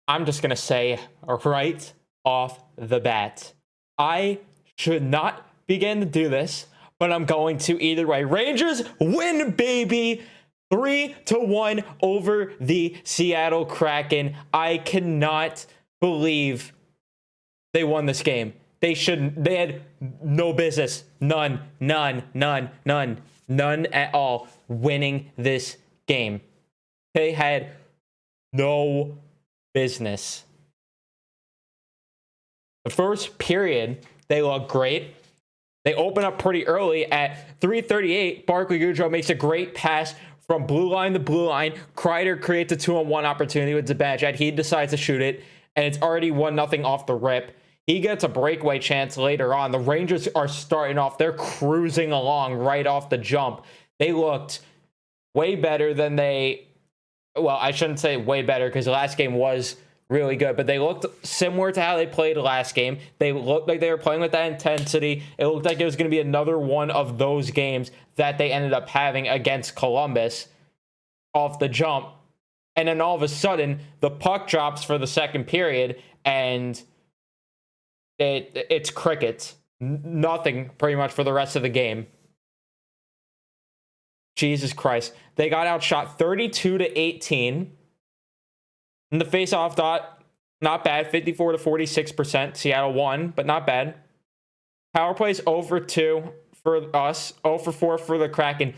I'm just going to say right off the bat, I should not begin to do this, but I'm going to either way. Rangers win, baby. 3-1 over the Seattle Kraken. I cannot believe they won this game. They had no business. None at all winning this game. They had no business. The first period, they look great. They open up pretty early at 3:38. Barclay Goodrow makes a great pass from blue line to blue line. Kreider creates a 2-on-1 opportunity with Zibanejad. He decides to shoot it, and it's already 1-0 off the rip. He gets a breakaway chance later on. The Rangers are starting off. They're cruising along right off the jump. They looked way better than well, I shouldn't say way better because the last game was really good, but they looked similar to how they played last game. They looked like they were playing with that intensity. It looked like it was going to be another one of those games that they ended up having against Columbus off the jump. And then all of a sudden, the puck drops for the second period, and it's crickets. Nothing pretty much for the rest of the game. Jesus Christ. They got outshot 32-18. In the face-off dot, not bad. 54-46%. Seattle won, but not bad. Power plays 0 for 2 for us. 0 for 4 for the Kraken.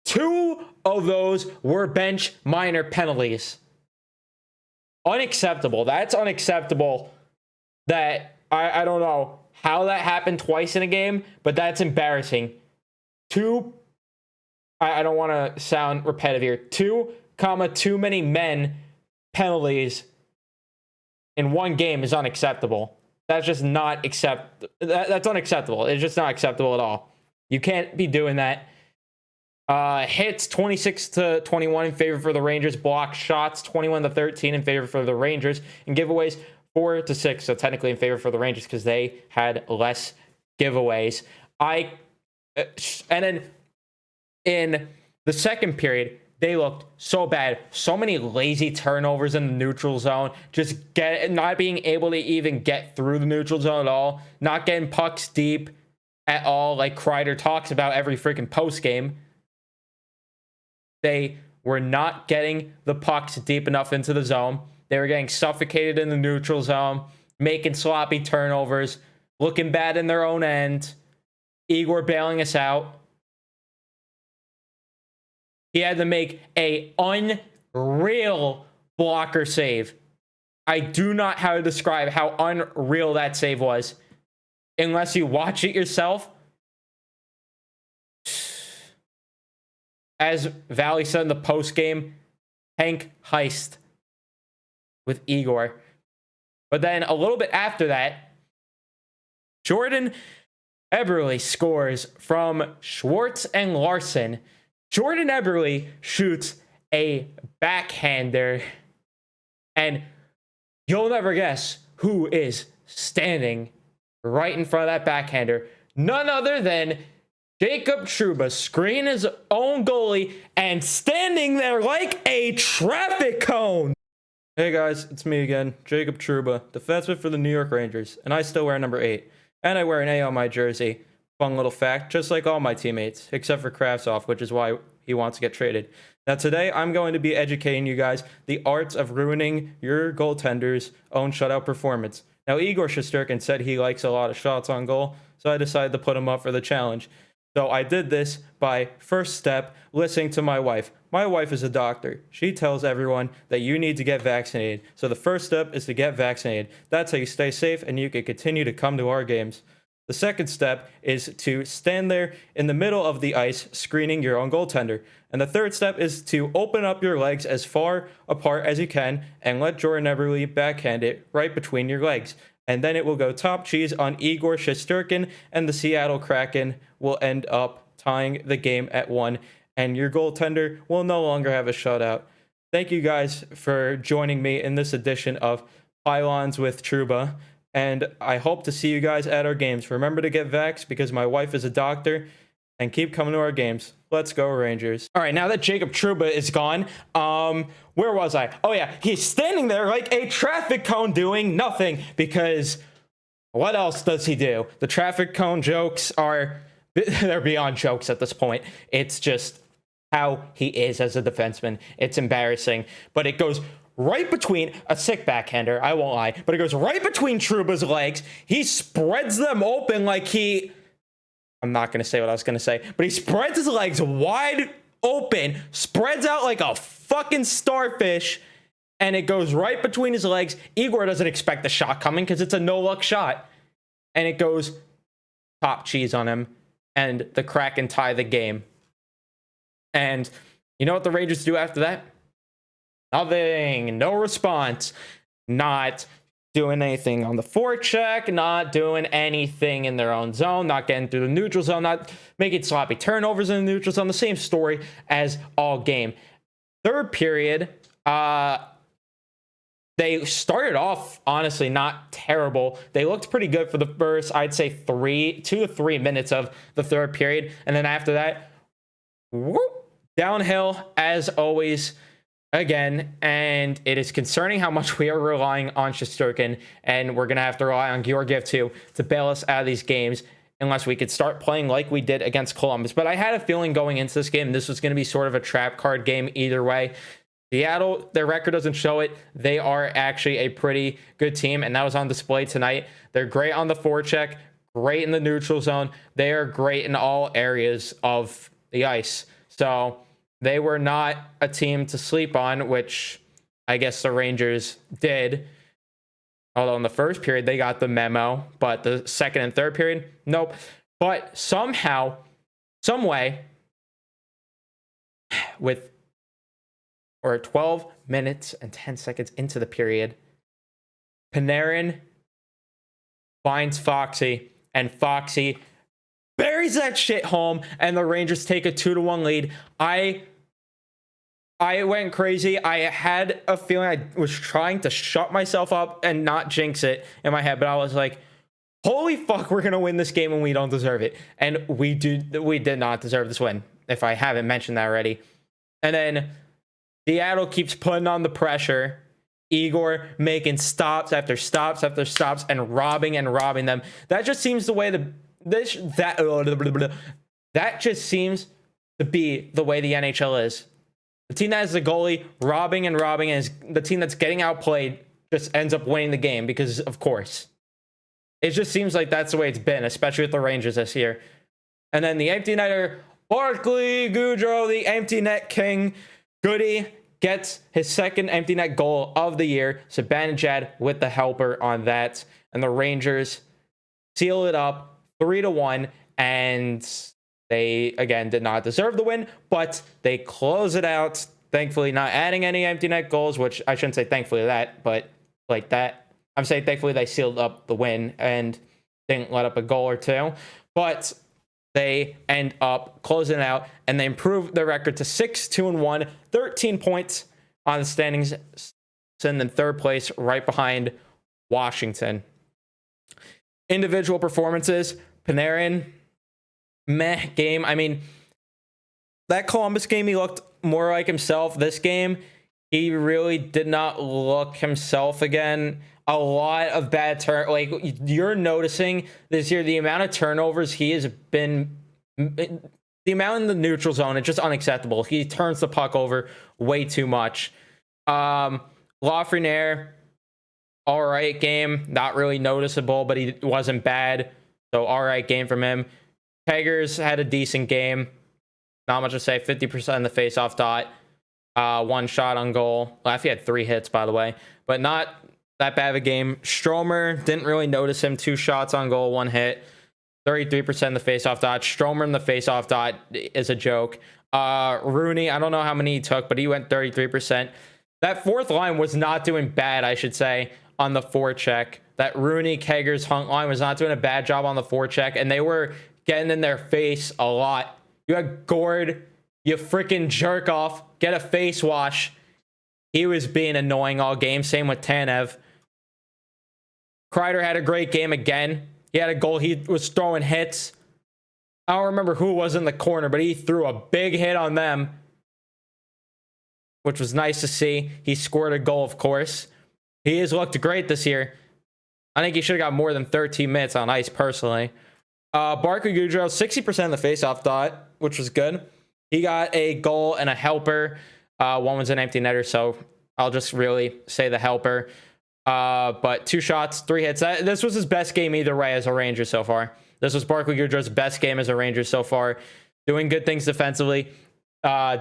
2 of those were bench minor penalties. Unacceptable. That's unacceptable. That I don't know how that happened twice in a game, but that's embarrassing. I don't want to sound repetitive here. 2, many men penalties in one game is unacceptable. That's just not that's unacceptable. It's just not acceptable at all. You can't be doing that. Hits 26-21 in favor for the Rangers. Block shots 21-13 in favor for the Rangers. And giveaways 4-6. So technically in favor for the Rangers because they had less giveaways. And then in the second period, they looked so bad. So many lazy turnovers in the neutral zone. Just not being able to even get through the neutral zone at all. Not getting pucks deep at all, like Kreider talks about every freaking post game. They were not getting the pucks deep enough into the zone. They were getting suffocated in the neutral zone, making sloppy turnovers, looking bad in their own end. Igor bailing us out. He had to make a unreal blocker save. I do not know how to describe how unreal that save was. Unless you watch it yourself. As Valley said in the post game, Hank heist with Igor. But then a little bit after that, Jordan Eberle scores from Schwartz and Larson. Jordan Eberle shoots a backhander, and you'll never guess who is standing right in front of that backhander. None other than Jacob Trouba, screening his own goalie and standing there like a traffic cone. Hey guys, it's me again, Jacob Trouba, defenseman for the New York Rangers, and I still wear number 8. And I wear an A on my jersey. Fun little fact, just like all my teammates, except for Kravtsov, which is why he wants to get traded. Now today, I'm going to be educating you guys the arts of ruining your goaltender's own shutout performance. Now Igor Shesterkin said he likes a lot of shots on goal, so I decided to put him up for the challenge. So I did this by, first step, listening to my wife. My wife is a doctor. She tells everyone that you need to get vaccinated. So the first step is to get vaccinated. That's how you stay safe and you can continue to come to our games. The second step is to stand there in the middle of the ice screening your own goaltender. And the third step is to open up your legs as far apart as you can and let Jordan Eberle backhand it right between your legs. And then it will go top cheese on Igor Shesterkin, and the Seattle Kraken will end up tying the game at 1. And your goaltender will no longer have a shutout. Thank you guys for joining me in this edition of Pylons with Trouba. And I hope to see you guys at our games. Remember to get vaxxed because my wife is a doctor. And keep coming to our games. Let's go Rangers. All right, now that Jacob Trouba is gone, where was I? Oh yeah, he's standing there like a traffic cone doing nothing, because what else does he do? The traffic cone jokes are, they're beyond jokes at this point. It's just how he is as a defenseman. It's embarrassing, but it goes right between a sick backhander, I won't lie, but it goes right between Trouba's legs. He spreads them open like I'm not going to say what I was going to say, but he spreads his legs wide open, spreads out like a fucking starfish, and it goes right between his legs. Igor doesn't expect the shot coming because it's a no-luck shot, and it goes top cheese on him, and the Kraken tie the game. And you know what the Rangers do after that? Nothing. No response. Not doing anything on the forecheck, not doing anything in their own zone, not getting through the neutral zone, not making sloppy turnovers in the neutral zone. The same story as all game. Third period, they started off, honestly, not terrible. They looked pretty good for the first, I'd say, 2 to 3 minutes of the third period. And then after that, whoop, downhill as always. Again, and it is concerning how much we are relying on Shesterkin, and we're going to have to rely on Georgiev too to bail us out of these games unless we could start playing like we did against Columbus. But I had a feeling going into this game, this was going to be sort of a trap card game either way. Seattle, their record doesn't show it. They are actually a pretty good team, and that was on display tonight. They're great on the forecheck, great in the neutral zone. They are great in all areas of the ice. So they were not a team to sleep on, which I guess the Rangers did. Although in the first period, they got the memo, but the second and third period, nope. But somehow, some way, with 12 minutes and 10 seconds into the period, Panarin finds Foxy, and Foxy buries that shit home, and the Rangers take a 2-1 lead. I went crazy. I had a feeling I was trying to shut myself up and not jinx it in my head, but I was like, holy fuck, we're going to win this game and we don't deserve it. And we did not deserve this win, if I haven't mentioned that already. And then Seattle keeps putting on the pressure. Igor making stops after stops after stops and robbing them. That just seems the way that just seems to be the way the NHL is. The team that has the goalie robbing and is the team that's getting outplayed just ends up winning the game because, of course. It just seems like that's the way it's been, especially with the Rangers this year. And then the empty netter, Barclay Goodrow, the empty net king. Goody gets his second empty net goal of the year. Zibanejad with the helper on that. And the Rangers seal it up 3-1. And they, again, did not deserve the win, but they close it out. Thankfully, not adding any empty net goals, which I shouldn't say thankfully that, but like that. I'm saying thankfully they sealed up the win and didn't let up a goal or two. But they end up closing it out, and they improve their record to 6-2-1, 13 points on the standings, and then third place right behind Washington. Individual performances, Panarin, meh game. I mean, that Columbus game, he looked more like himself. This game, he really did not look himself again. A lot of bad like you're noticing this year, the amount of turnovers he has been, the amount in the neutral zone, it's just unacceptable. He turns the puck over way too much. Lafreniere, all right game, not really noticeable, but he wasn't bad. So all right game from him. Peggers had a decent game. Not much to say. 50% in the faceoff dot. One shot on goal. Well, he had 3 hits, by the way. But not that bad of a game. Stromer, didn't really notice him. 2 shots on goal, 1 hit. 33% in the faceoff dot. Stromer in the faceoff dot is a joke. Rooney, I don't know how many he took, but he went 33%. That fourth line was not doing bad, I should say, on the forecheck. That Rooney, Keggers, Hunt line was not doing a bad job on the forecheck, and they were getting in their face a lot. You had Gord, you freaking jerk off, get a face wash. He was being annoying all game. Same with Tanev. Kreider had a great game again. He had a goal. He was throwing hits. I don't remember who was in the corner, but he threw a big hit on them, which was nice to see. He scored a goal, of course. He has looked great this year. I think he should have got more than 13 minutes on ice, personally. Barkley Goodrow, 60% of the faceoff dot, which was good. He got a goal and a helper. One was an empty netter, so I'll just really say the helper. But 2 shots, 3 hits. This was his best game either way as a Ranger so far. This was Barkley Goodrow's best game as a Ranger so far. Doing good things defensively.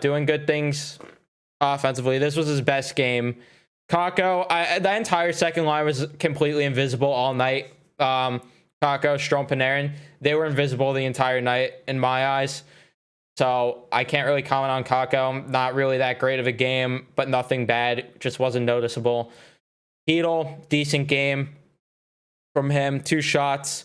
Doing good things offensively. This was his best game. Kakko, that entire second line was completely invisible all night. Kakko, Strome, Panarin, they were invisible the entire night in my eyes. So I can't really comment on Kakko. Not really that great of a game, but nothing bad. Just wasn't noticeable. Hedl, decent game from him. 2 shots,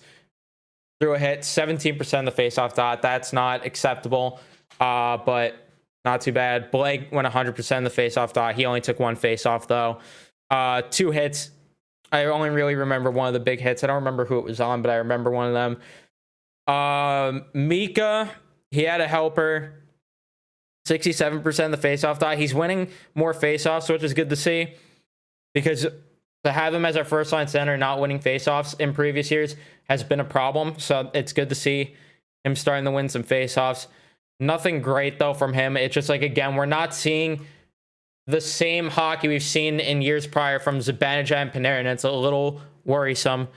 threw a hit, 17% of the faceoff dot. That's not acceptable, but not too bad. Blake went 100% of the faceoff dot. He only took 1 faceoff though. 2 hits. I only really remember one of the big hits. I don't remember who it was on, but I remember one of them. Mika, he had a helper. 67% of the faceoff dot. He's winning more faceoffs, which is good to see, because to have him as our first line center not winning faceoffs in previous years has been a problem. So it's good to see him starting to win some faceoffs. Nothing great though from him. It's just like, again, we're not seeing the same hockey we've seen in years prior from Zibanejad and Panarin. It's a little worrisome.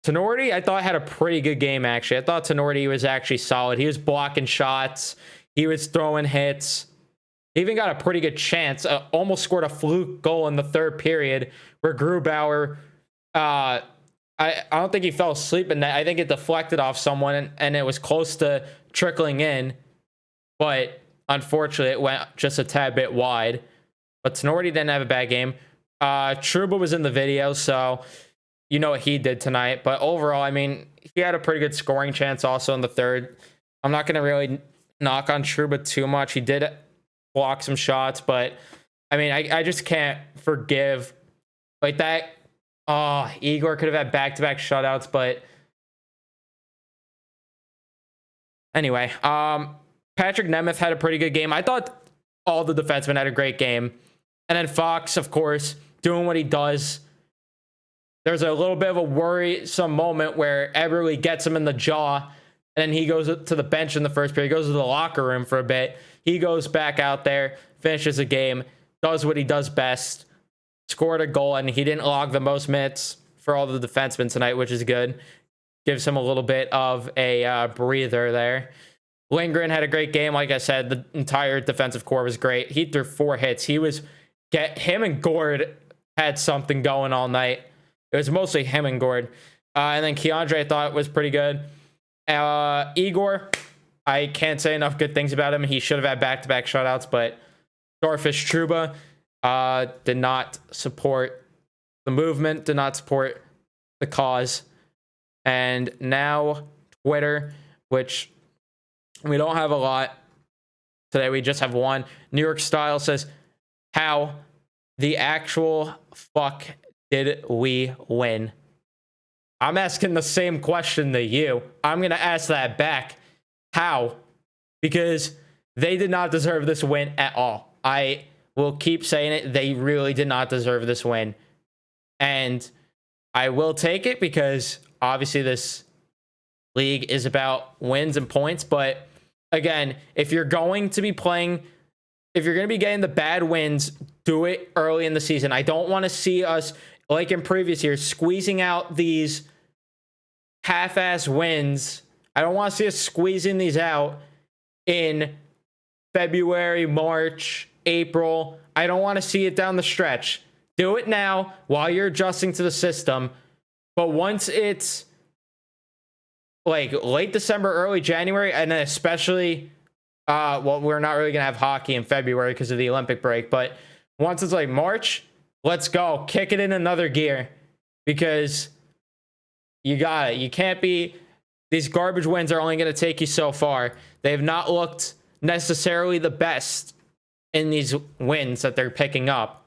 Tenorti, I thought, had a pretty good game, actually. I thought Tenorti was actually solid. He was blocking shots. He was throwing hits. He even got a pretty good chance. Almost scored a fluke goal in the 3rd period where Grubauer, I don't think he fell asleep in that. I think it deflected off someone and it was close to trickling in. But unfortunately, it went just a tad bit wide. But Tenorti didn't have a bad game. Trouba was in the video, so you know what he did tonight. But overall, I mean, he had a pretty good scoring chance also in the 3rd. I'm not going to really knock on Trouba too much. He did block some shots, but I mean, I just can't forgive like that. Oh, Igor could have had back-to-back shutouts, but anyway, Patrick Nemeth had a pretty good game. I thought all the defensemen had a great game. And then Fox, of course, doing what he does. There's a little bit of a worrisome moment where Eberle gets him in the jaw, and then he goes to the bench in the first period. He goes to the locker room for a bit. He goes back out there, finishes the game, does what he does best, scored a goal, and he didn't log the most minutes for all the defensemen tonight, which is good. Gives him a little bit of a breather there. Lindgren had a great game. Like I said, the entire defensive core was great. He threw 4 hits. Him and Gord had something going all night. It was mostly him and Gord. And then Keandre, I thought, was pretty good. Igor, I can't say enough good things about him. He should have had back-to-back shutouts, but Starfish Trouba did not support the movement, did not support the cause. And now Twitter, which we don't have a lot today. We just have one. New York Style says, how the actual fuck did we win? I'm asking the same question to you. I'm going to ask that back. How? Because they did not deserve this win at all. I will keep saying it. They really did not deserve this win. And I will take it because obviously this league is about wins and points. But again, if you're going to be playing, if you're going to be getting the bad wins, do it early in the season. I don't want to see us, like in previous years, squeezing out these half-ass wins. I don't want to see us squeezing these out in February, March, April. I don't want to see it down the stretch. Do it now while you're adjusting to the system. But once it's like late December, early January, and then especially, well, we're not really going to have hockey in February because of the Olympic break. But once it's like March, let's go. Kick it in another gear because you got it. You can't be... These garbage wins are only going to take you so far. They have not looked necessarily the best in these wins that they're picking up.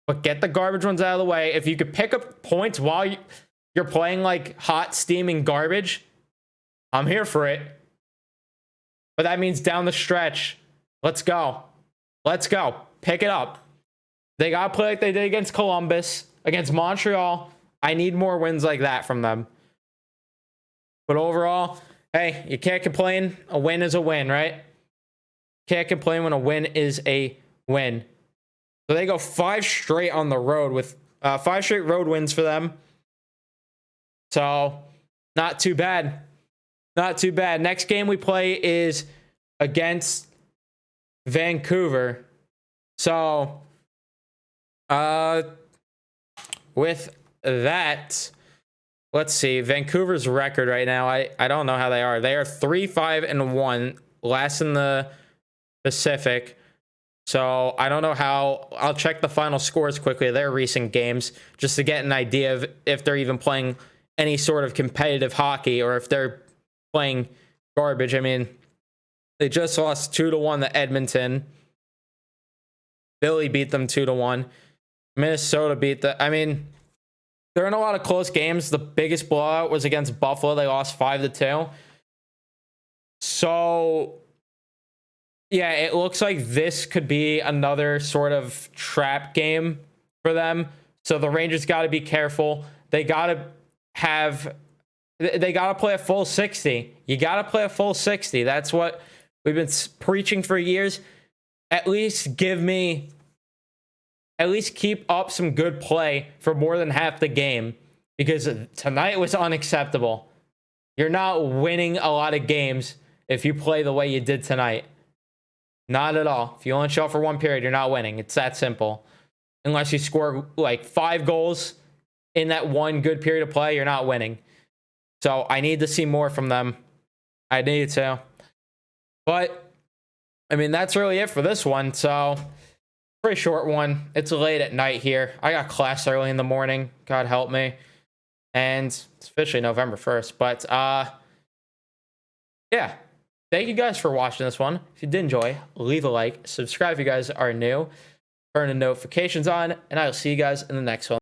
But get the garbage ones out of the way. If you could pick up points while you're playing like hot, steaming garbage, I'm here for it. But that means down the stretch. Let's go. Let's go. Pick it up. They got to play like they did against Columbus, against Montreal. I need more wins like that from them. But overall, hey, you can't complain. A win is a win, right? Can't complain when a win is a win. So they go 5 straight on the road with 5 straight road wins for them. So not too bad. Not too bad. Next game we play is against Vancouver. So with that, let's see. Vancouver's record right now, I don't know how they are. They are 3-5-1, last in the Pacific. So I don't know how. I'll check the final scores quickly of their recent games just to get an idea of if they're even playing any sort of competitive hockey or if they're playing garbage. I mean, they just lost 2-1 to Edmonton. Philly beat them 2-1. Minnesota beat the. I mean, they're in a lot of close games. The biggest blowout was against Buffalo. They lost 5-2. So yeah, it looks like this could be another sort of trap game for them. So the Rangers got to be careful. They got to play a full 60. You got to play a full 60. That's what we've been preaching for years. At least keep up some good play for more than half the game, because tonight was unacceptable. You're not winning a lot of games if you play the way you did tonight. Not at all. If you only show up for one period, you're not winning. It's that simple. Unless you score like 5 goals in that one good period of play, you're not winning. So I need to see more from them. I need to. But, I mean, that's really it for this one. So, pretty short one. It's late at night here. I got class early in the morning. God help me. And it's officially November 1st. But, yeah. Thank you guys for watching this one. If you did enjoy, leave a like. Subscribe if you guys are new. Turn the notifications on. And I will see you guys in the next one.